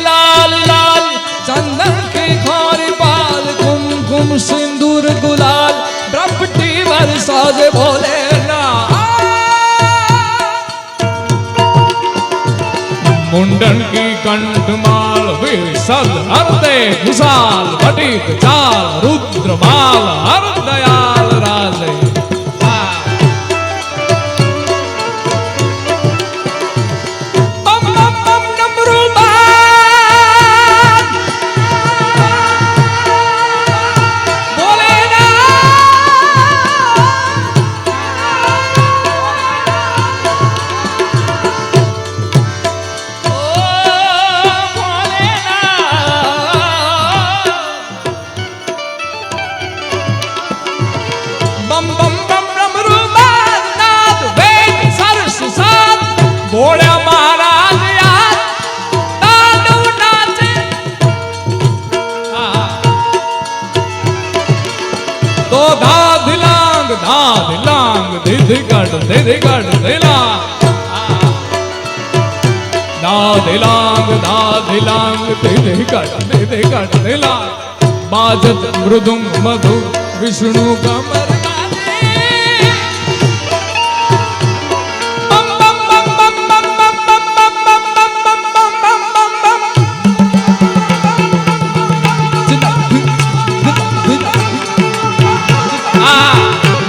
लाल लाल चंदन की खोरी पाल कुमकुम सिंदूर गुलाल ब्रह्मटी साजे भोले ना। मुंडन की कंठमाल विसल हरदे विशाल घटित चाल रुद्रमाल हर दयाल राजे। बम बम बम डमरू बाज बोले ना। बम बम बम डमरू बाज नाद वेद सरस साथ भोला महाराज याद तांडव नाचे। तो धाधिलांग धिधिगढ़ धिधिगढ़ धिला धाधिलांग धिधिगढ़ धिधिगढ़ धिला बाजत मृदुंग मधु विष्णु कमर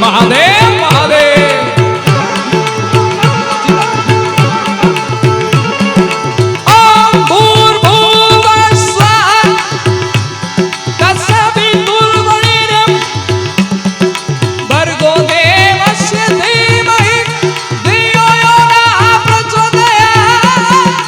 महादेव महादेव। ओम भूर्भुवः स्वः तत्सवितुर्वरेण्यं भर्गो देवस्य धीमहि धियो यो नः प्रचोदयात्।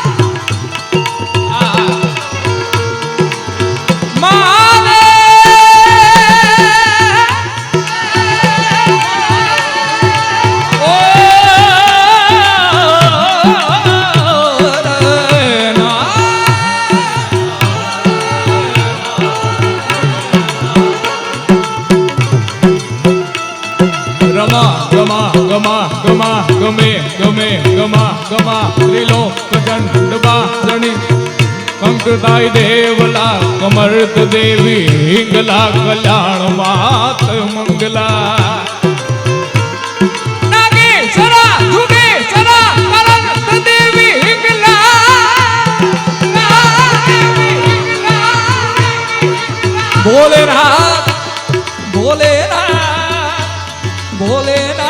गमा गमा गमा गमे गमे गमा गमा त्रिलोक चंडबा जनी कंकदाई देवला कमर्त देवी हिंगला कल्याण मात मंगला। नागेश्वरा जुगेश्वरा करंत देवी हिंगला भोलेनाथ भोलेनाथ भोलेनाथ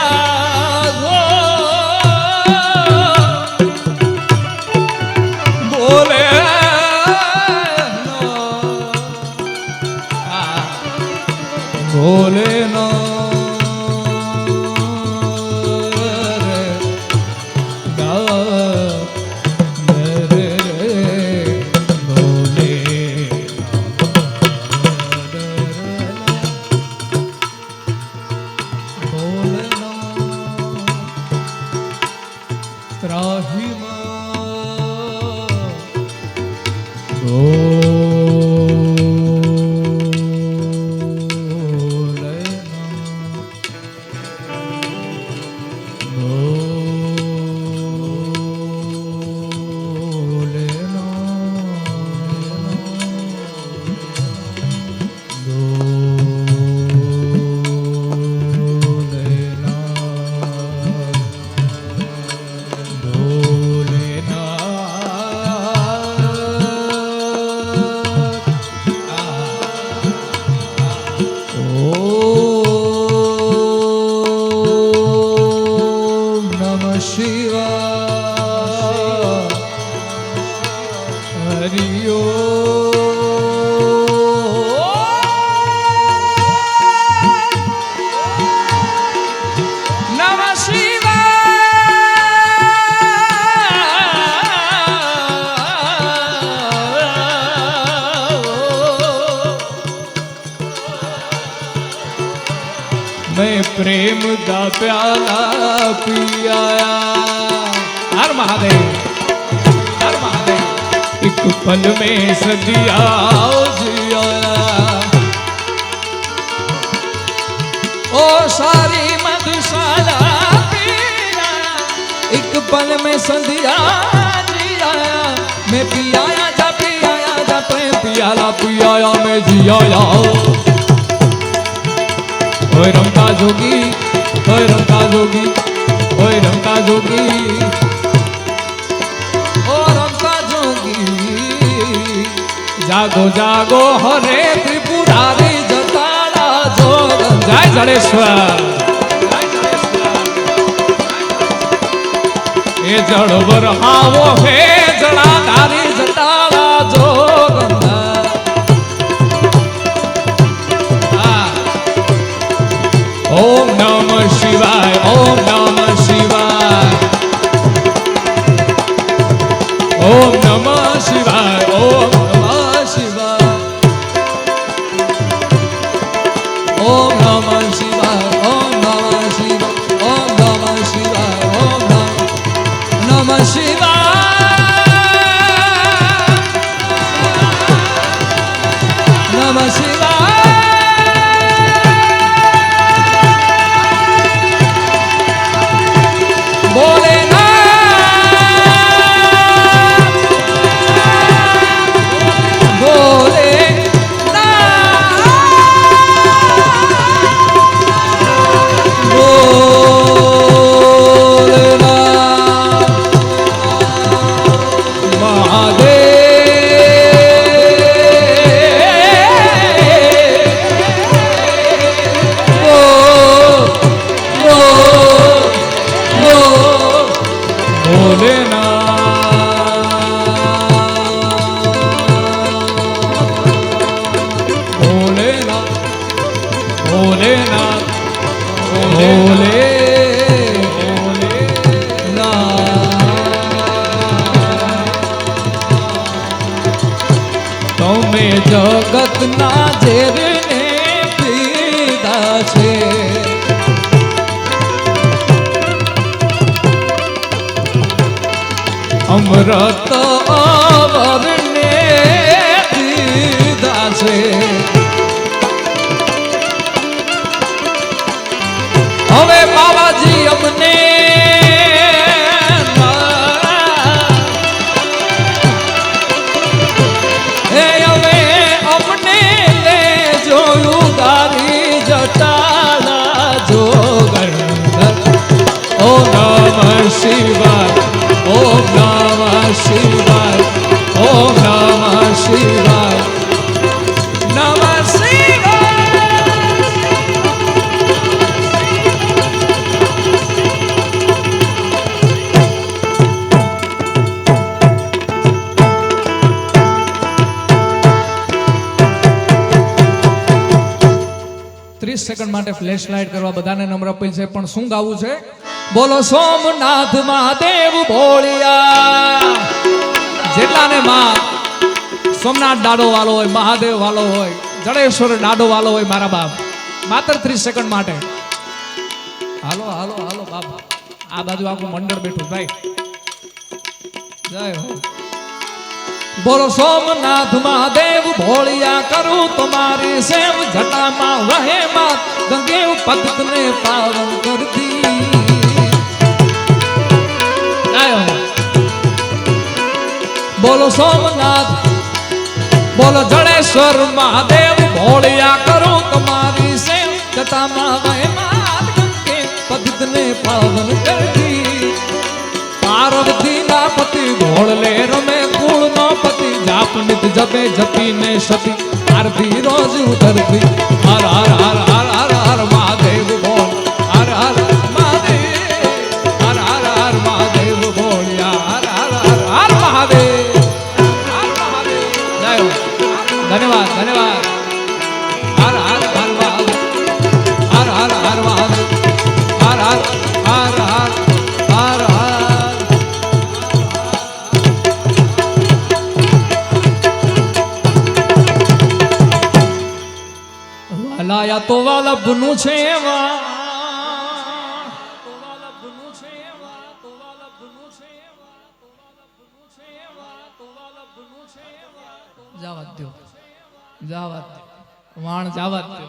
भोलेनाथ त्राहि मां ઓમ નમઃ શિવાય હરિ मैं प्रेम का प्याला पियाया। हर महादेव हर महादेव। एक पल में सदिया जियाया। ओ सारी मधुशाला पिया, एक पल में सदिया जियाया। मैं पियाया जा प्रेम पियाला पियाया मैं जियाया। ओए रमता जोगी, ओए रमता जोगी, ओए रमता जोगी, ओ रमता जोगी। जागो जागो हरे त्रिपुरारी जटाला जोगन। जय जड़ेश्वर। ये जड़वर हावो हे जड़ाधारी जटाला जोगन। ओम नमः शिवाय, ओम नमः शिवाय, ओम नमः शिवाय, ओम नमः शिवाय, ओम नमः शिवाय, ओम नमः शिवाय, ओम नमः शिवाय, ओम नमः शिवाय, नमः शिवाय। जगत ना जेर ने पीधा छे। अमृत अवर ने पीधा छे। हवे बाबाजी अमने शिवाय, ओम नमः शिवाय, ओम नमः शिवाय, नमः शिवाय। ત્રીસ સેકન્ડ માટે ફ્લેશ લાઇટ કરવા બધાને નમ્ર અપીલ છે, પણ શું ગાવું છે? બોલો સોમનાથ મહાદેવ ભોળિયા। જેટલાને માં સોમનાથ ડાડો વાલો હોય, મહાદેવ વાલો હોય, જડેશ્વર ડાડો વાલો હોય મારા બાપ, માત્ર 30 સેકન્ડ માટે હાલો હાલો હાલો બાપ। આ બાજુ આખું મંડળ બેઠું ભાઈ, જય હો। बोलो सोमनाथ महादेव भोलिया, करूं तुम्हारी सेव, जटा मां वहे मात, गंगे पतित ने पावन कर दी। बोलो सोमनाथ, बोलो जड़ेश्वर महादेव भोलिया, करूं तुम्हारी सेव, जटा मां वहे मात, गंगे पतित ने पावन कर दी। पार्वती ना पति भोल ले रमे कुल नो पति, जाप नित जपे जपी ने सती। આરતી રોજ ઉતરતી હર હર હર હર હર હર મહાદેવ બોલ હર હર મહાદેવ હર હર હર મહાદેવ બોલ્યા હર હર હર હર મહાદેવ હર મહાદેવ જય હો ધન્યવાદ ધન્યવાદ હર હર હર મહાદેવ હર હર હર મહાદેવ હર હર હર હર હર હર વાલાયા તો વાલભનું છે જાવા દો જાવા દો વાણ જાવા દો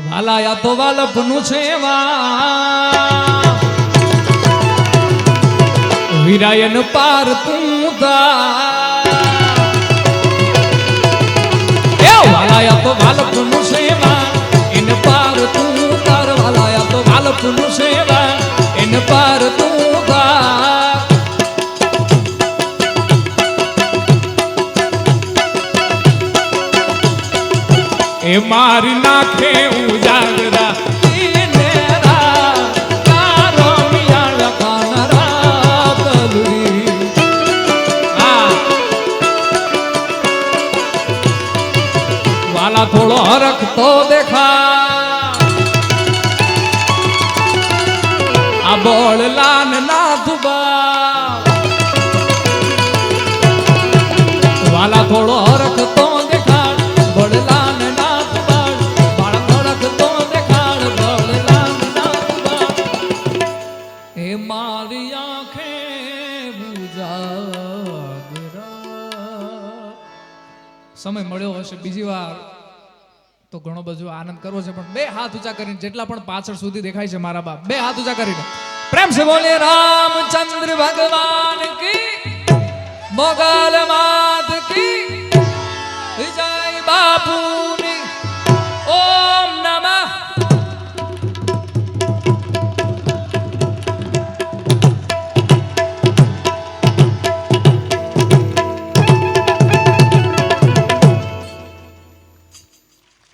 વાલાયા તો વાલભનું છે વિરાયન પાર તું વાલાયા તો વાલપનું સેવા ઇન પાર તું તાર વાલાયા તો વાલપનું સેવા ઇન પાર તું તાર એ મારી નાખે ઉજાગરા થોડો હરખ તો દેખા આ બોળલાન ના દુબા વાલા થોડો હરખ તો દેખાડ બોળલાન ના દુબા બાળ હરખ તો દેખાડ બોળલાન ના દુબા એ મારી આંખે બુજાગરા સમય મળ્યો હશે બીજી વાર તો ઘણો બધો આનંદ કરવો છે પણ બે હાથ ઊંચા કરીને જેટલા પણ પાછળ સુધી દેખાય છે મારા બાપ બે હાથ ઊંચા કરીને પ્રેમ સે બોલે રામચંદ્ર ભગવાન કી મોગલ માત